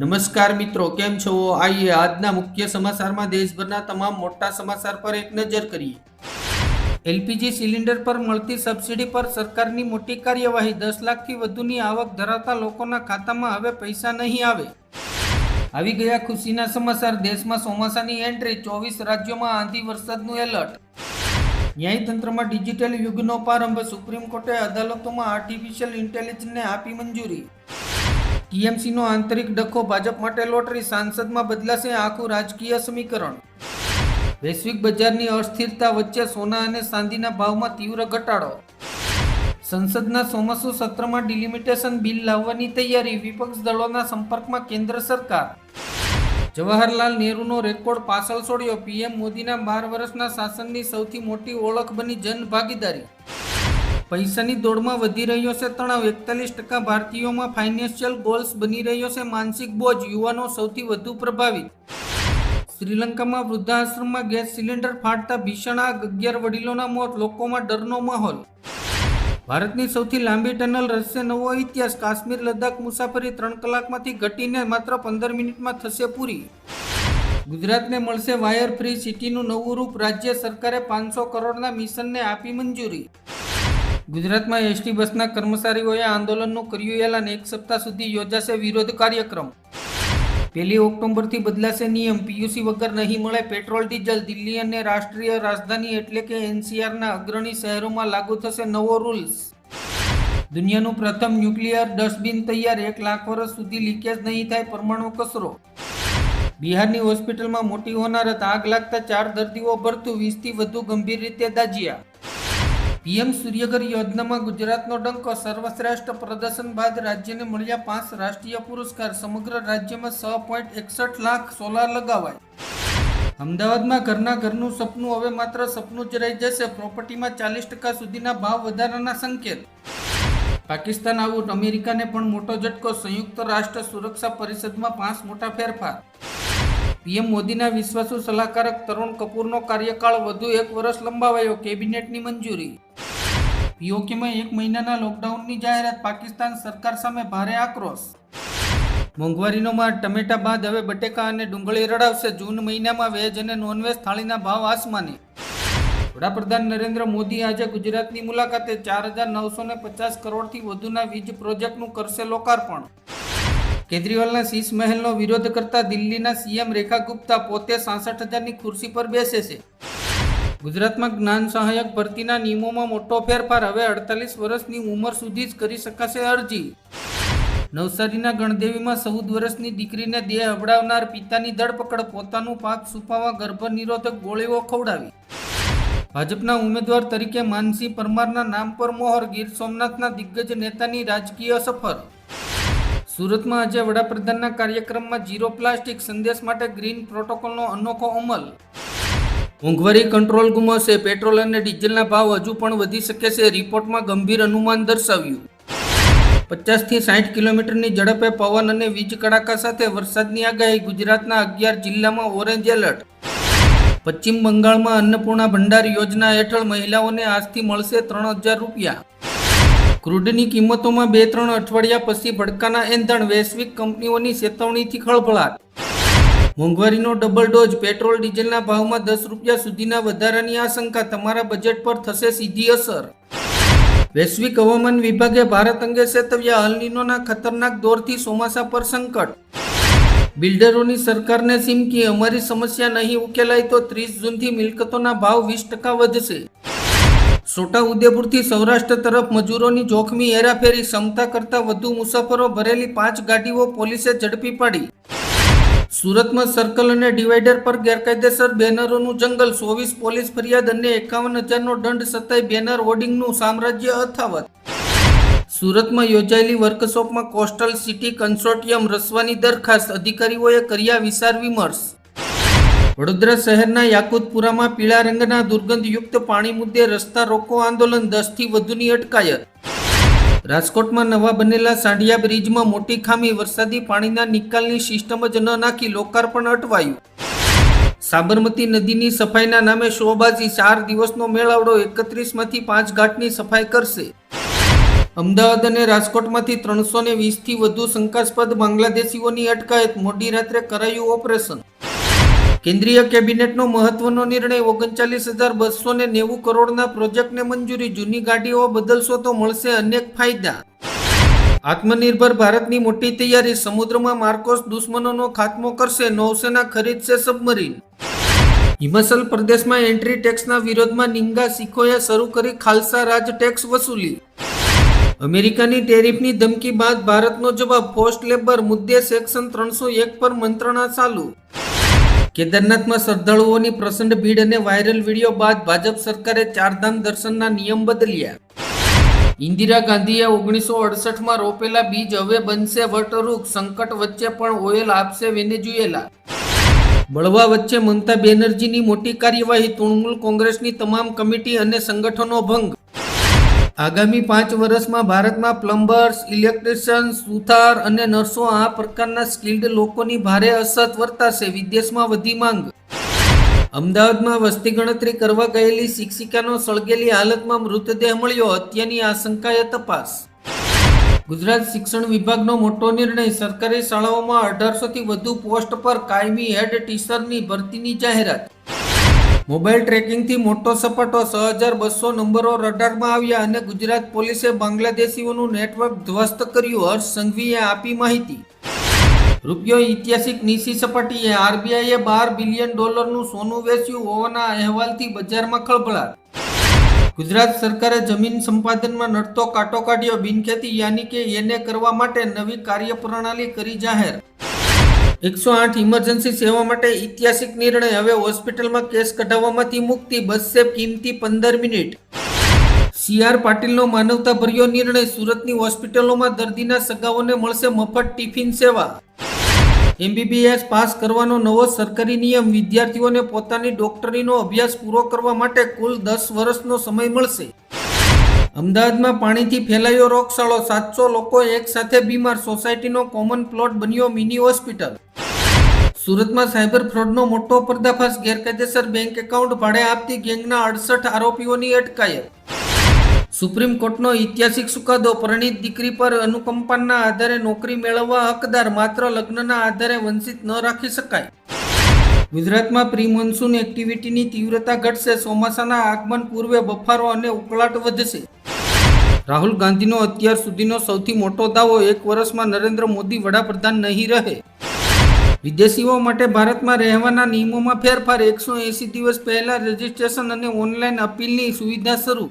नमस्कार मित्रों, केम छो? आइए આજના મુખ્ય સમાચારમાં દેશભરના તમામ મોટા સમાચાર પર એક નજર કરીએ। એલપીજી સિલિન્ડર પર મળતી સબસિડી પર સરકારની મોટી કાર્યવાહી। 10 લાખથી વધુની આવક ધરાવતા લોકોના ખાતામાં હવે પૈસા નહીં આવે। આવી ગયા ખુશીના સમાચાર। દેશમાં ચોમાસાની એન્ટ્રી। 24 રાજ્યોમાં આંધી વરસાદનું એલર્ટ। ન્યાયતંત્રમાં ડિજિટલ યુગનો પ્રારંભ। સુપ્રીમ કોર્ટે અદાલતોમાં આર્ટિફિશિયલ ઇન્ટેલિજન્સને આપી મંજૂરી। ટીએમસી નો આંતરિક ડખો। ભાજપ માટે લોટરી। સાંસદમાં બદલાશે આખું રાજકીય સમીકરણ। વૈશ્વિક બજારની અસ્થિરતા વચ્ચે સોના અને ચાંદીના ભાવમાં તીવ્ર ઘટાડો। સંસદના ચોમાસુ સત્રમાં ડિલિમિટેશન બિલ લાવવાની તૈયારી। વિપક્ષ દળોના સંપર્કમાં કેન્દ્ર સરકાર। જવાહરલાલ નહેરુનો રેકોર્ડ પાછળ છોડ્યો। પીએમ મોદીના 12 વર્ષના શાસનની સૌથી મોટી ઓળખ બની જન ભાગીદારી। પૈસાની દોડમાં વધી રહ્યો છે તણાવ। 41% ભારતીયોમાં ફાઇનાન્શિયલ ગોલ્સ બની રહ્યો છે માનસિક બોજ। યુવાનો સૌથી વધુ પ્રભાવિત। શ્રીલંકામાં વૃદ્ધાશ્રમમાં ગેસ સિલિન્ડર ફાટતા ભીષણ આગ। 11 વડીલોના મોત। લોકોમાં ડરનો માહોલ। ભારતની સૌથી લાંબી ટનલ રચશે નવો ઇતિહાસ। કાશ્મીર લદ્દાખ મુસાફરી 3 કલાકમાંથી ઘટીને માત્ર 15 મિનિટમાં થશે પૂરી। ગુજરાતને મળશે વાયર ફ્રી સિટીનું નવું રૂપ। રાજ્ય સરકારે 500 કરોડના મિશનને આપી મંજૂરી। ગુજરાતમાં એસટી બસના કર્મચારીઓએ આંદોલનનું કર્યું એલાન। 1 સપ્તાહ સુધી યોજાશે વિરોધ કાર્યક્રમ। 1 ઓક્ટોબરથી બદલાશે નિયમ। પીયુસી વગર નહીં મળે પેટ્રોલ ડીઝલ। દિલ્હી અને રાષ્ટ્રીય રાજધાની એટલે કે એનસીઆરના અગ્રણી શહેરોમાં લાગુ થશે નવો રૂલ્સ। દુનિયાનું પ્રથમ ન્યુક્લિયર ડસ્ટબિન તૈયાર। 1 લાખ વર્ષ સુધી લીકેજ નહીં થાય પરમાણુ કચરો। બિહારની હોસ્પિટલમાં મોટી હોનારત। આગ લાગતા 4 દર્દીઓ ભરતું। 20થી વધુ ગંભીર રીતે દાઝ્યા। પીએમ સૂર્યઘર યોજનામાં ગુજરાતનો ડંકો। સર્વશ્રેષ્ઠ પ્રદર્શન બાદ રાજ્યને મળ્યા 5 રાષ્ટ્રીય પુરસ્કાર। સમગ્ર રાજ્યમાં 6.61 લાખ સોલાર લગાવાય। અમદાવાદમાં ઘરનું સપનું હવે માત્ર સપનું જ રહી જશે। પ્રોપર્ટીમાં 40% સુધીના ભાવ વધારાના સંકેત। પાકિસ્તાન આઉટ। અમેરિકાને પણ મોટો ઝટકો। સંયુક્ત રાષ્ટ્ર સુરક્ષા પરિષદમાં 5 મોટા ફેરફાર। પીએમ મોદીના વિશ્વાસુ સલાહકાર તરુણ કપૂરનો કાર્યકાળ વધુ 1 વર્ષ લંબાવાયો। કેબિનેટની મંજૂરી। પીઓકેમાં 1 મહિનાના લોકડાઉનની જાહેરાત। પાકિસ્તાન સરકાર સામે ભારે આક્રોશ। મોંઘવારીનો માર। ટમેટા બાદ હવે બટેકા અને ડુંગળી રડાવશે। જૂન મહિનામાં વેજ અને નોનવેજ થાળીના ભાવ આસમાને। વડાપ્રધાન નરેન્દ્ર મોદી આજે ગુજરાતની મુલાકાતે 4950 કરોડથી વધુના વીજ પ્રોજેક્ટનું કરશે લોકાર્પણ। કેજરીવાલના શીશ મહેલનો વિરોધ કરતા દિલ્હીના સીએમ રેખા ગુપ્તા પોતે 66,000ની ખુરશી પર બેસે છે। ગુજરાતમાં જ્ઞાન સહાયક ભરતીના નિયમોમાં મોટો ફેરફાર। હવે 48 વર્ષની ઉંમર સુધી જ કરી શકાશે અરજી। નવસારીના ગણદેવીમાં 14 વર્ષની દીકરીને દેહ અબડાવનાર પિતાની ધરપકડ। પોતાનું પાપ છુપાવવા ગર્ભ નિરોધક ગોળીઓ ખવડાવી। ભાજપના ઉમેદવાર તરીકે માનસિંહ પરમારના નામ પર મોહર। ગીર સોમનાથના દિગ્ગજ નેતાની રાજકીય સફર। સુરતમાં આજે વડાપ્રધાનના કાર્યક્રમમાં ઝીરો પ્લાસ્ટિક સંદેશ માટે ગ્રીન પ્રોટોકોલનો અનોખો અમલ। મોંઘવારી કંટ્રોલ ગુમાવશે। પેટ્રોલ અને ડીઝલના ભાવ હજુ પણ વધી શકે છે। રિપોર્ટમાં ગંભીર અનુમાન દર્શાવ્યું। 50થી 60 કિલોમીટરની ઝડપે પવન અને વીજ કડાકા સાથે વરસાદની આગાહી। ગુજરાતના 11 જિલ્લામાં ઓરેન્જ એલર્ટ। પશ્ચિમ બંગાળમાં અન્નપૂર્ણા ભંડાર યોજના હેઠળ મહિલાઓને આજથી મળશે 3000 રૂપિયા। ક્રૂડની કિંમતોમાં 2-3 અઠવાડિયા પછી ભડકાના એંધણ। વૈશ્વિક કંપનીઓની ચેતવણીથી ખળભળાટ। મોંઘવારીનો ડબલ ડોઝ। પેટ્રોલ ડીઝલના ભાવમાં 10 રૂપિયા સુધીના વધારાની આશંકા। તમારા બજેટ પર થશે સીધી અસર। વૈશ્વિક હવામાન વિભાગે ભારત અંગે ચેતવ્યા। અલનીનોના ખતરનાક દોરથી ચોમાસા પર સંકટ। બિલ્ડરોની સરકારને ચીમકી। અમારી સમસ્યા નહીં ઉકેલાય તો 30 જૂનથી મિલકતોના ભાવ 20% વધશે। છોટા ઉદેપુરથી સૌરાષ્ટ્ર તરફ મજૂરોની જોખમી હેરાફેરી। ક્ષમતા કરતાં વધુ મુસાફરો ભરેલી 5 ગાડીઓ પોલીસે ઝડપી પાડી। સુરતમાં સર્કલ અને ડિવાઈડર પર ગેરકાયદેસર બેનરોનું જંગલ। 24 પોલીસ ફરિયાદ અને 51,000નો દંડ છતાંય બેનર હોર્ડિંગનું સામ્રાજ્ય અથાવત। સુરતમાં યોજાયેલી વર્કશોપમાં કોસ્ટલ સિટી કન્સોર્ટિયમ રચવાની દરખાસ્ત। અધિકારીઓએ કર્યા વિચાર વિમર્શ। વડોદરા શહેરના યાકુતપુરામાં પીળા રંગના દુર્ગંધયુક્ત પાણી મુદ્દે રસ્તા રોકો આંદોલન। 10થી વધુની અટકાયત। રાજકોટમાં નવા બનેલા સાંઢિયા બ્રિજમાં મોટી ખામી। વરસાદી પાણીના નિકાલની સિસ્ટમ જ ન નાખી લોકાર્પણ અટવાયું। સાબરમતી નદીની સફાઈના નામે શોબાજી। 4 દિવસનો મેળાવડો। 31માંથી 5 ઘાટની સફાઈ કરશે। અમદાવાદ અને રાજકોટમાંથી 320થી વધુ શંકાસ્પદ બાંગ્લાદેશીઓની અટકાયત. મોડી રાત્રે કરાયું ઓપરેશન. કેન્દ્રીય કેબિનેટનો મહત્વનો નિર્ણય. 39,290 કરોડના પ્રોજેક્ટને મંજૂરી. જૂની ગાડીઓ બદલશો તો મળશે અનેક ફાયદા. આત્મનિર્ભર ભારતની મોટી તૈયારી. સમુદ્રમાં માર્કોસ દુશ્મનોનો ખાત્મો કરશે. નૌસેના ખરીદશે સબમરીન. હિમાચલ પ્રદેશમાં એન્ટ્રી ટેક્સના વિરોધમાં નિંગા શીખોએ શરૂ કરી ખાલસા રાજ ટેક્સ વસૂલી. અમેરિકાની ટેરિફની ધમકી બાદ ભારતનો જવાબ. ફોર્સ્ટ લેબર મુદ્દે સેક્શન 301 પર મંત્રણા ચાલુ. કેદારનાથમાં શ્રદ્ધાળુઓની પ્રચંડ ભીડ અને વાયરલ વિડીયો બાદ ભાજપ સરકારે ચારધામ દર્શનના નિયમ બદલ્યા. ઇન્દિરા ગાંધીએ 1968માં રોપેલા બીજ હવે બનશે વટવૃક્ષ. સંકટ વચ્ચે પણ ઓઇલ આપશે વેનેઝુએલા. બળવા વચ્ચે મમતા બેનર્જીની મોટી કાર્યવાહી. તૃણમૂલ કોંગ્રેસની તમામ કમિટી અને સંગઠનો ભંગ. આગામી 5 વર્ષમાં ભારતમાં પ્લમ્બર્સ, ઇલેક્ટ્રિશિયન્સ, સુથાર અને નર્સો આ પ્રકારના સ્કિલ્ડ લોકોની ભારે અછત વર્તાશે. વિદેશમાં વધી માંગ. અમદાવાદમાં વસ્તી ગણતરી કરવા ગયેલી શિક્ષિકાનો સળગેલી હાલતમાં મૃતદેહ મળ્યો. હત્યાની આશંકાએ તપાસ. ગુજરાત શિક્ષણ વિભાગનો મોટો નિર્ણય. સરકારી શાળાઓમાં 1800થી વધુ પોસ્ટ પર કાયમી હેડ ટીચરની ભરતીની જાહેરાત. મોબાઈલ ટ્રેકિંગથી મોટો સપાટો. 6,200 નંબરો રડારમાં આવ્યા અને ગુજરાત પોલીસે બાંગ્લાદેશીઓનું નેટવર્ક ધ્વસ્ત કર્યું. હર્ષ સંઘવીએ આપી માહિતી. રૂપિયો ઐતિહાસિક નીચી સપાટીએ. આરબીઆઈએ $12 બિલિયન સોનું વેચ્યું હોવાના અહેવાલથી બજારમાં ખળભળાટ. ગુજરાત સરકારે જમીન સંપાદનમાં નડતો કાંટો કાઢ્યો. બિનખેતી યાની કે એને કરવા માટે નવી કાર્યપ્રણાલી કરી જાહેર. 108 ઇમરજન્સી સેવા માટે ઐતિહાસિક નિર્ણય. હવે હોસ્પિટલમાં કેસ કઢાવવામાંથી મુક્તિ. બસશે કિંમતી 15 મિનિટ. CR પાટીલનો માનવતાભર્યો નિર્ણય. સુરતની હોસ્પિટલોમાં દર્દીના સગાઓને મળશે મફત ટિફિન સેવા. MBBS પાસ કરવાનો નવો સરકારી નિયમ. વિદ્યાર્થીઓને પોતાની ડોક્ટરીનો અભ્યાસ પૂરો કરવા માટે કુલ 10 વર્ષનો સમય મળશે. અમદાવાદમાં પાણીથી ફેલાયો રોગચાળો. 700 લોકો એક સાથે બીમાર. સોસાયટીનો કોમન પ્લોટ બન્યો મિની હોસ્પિટલ. સુરતમાં સાયબર ફ્રોડનો મોટો પર્દાફાશ. ગેરકાયદેસર બેંક એકાઉન્ટ ભાડે આપતી ગેંગના 68 આરોપીઓની અટકાયત. સુપ્રીમ કોર્ટનો ઐતિહાસિક ચુકાદો. પરિણીત દીકરી પર અનુકંપાના આધારે નોકરી મેળવવા હકદાર. માત્ર લગ્નના આધારે વંચિત ન રાખી શકાય. ગુજરાતમાં પ્રી મોન્સૂન એક્ટિવિટીની તીવ્રતા ઘટશે. ચોમાસાના આગમન પૂર્વે બફારો અને ઉકળાટ વધશે. રાહુલ ગાંધીનો અત્યાર સુધીનો સૌથી મોટો દાવો. 1 વર્ષમાં નરેન્દ્ર મોદી વડાપ્રધાન નહીં રહે. વિદેશીઓ માટે ભારતમાં રહેવાના નિયમોમાં ફેરફાર. 180 દિવસ પહેલા રજીસ્ટ્રેશન અને ઓનલાઈન અપીલની સુવિધા શરૂ.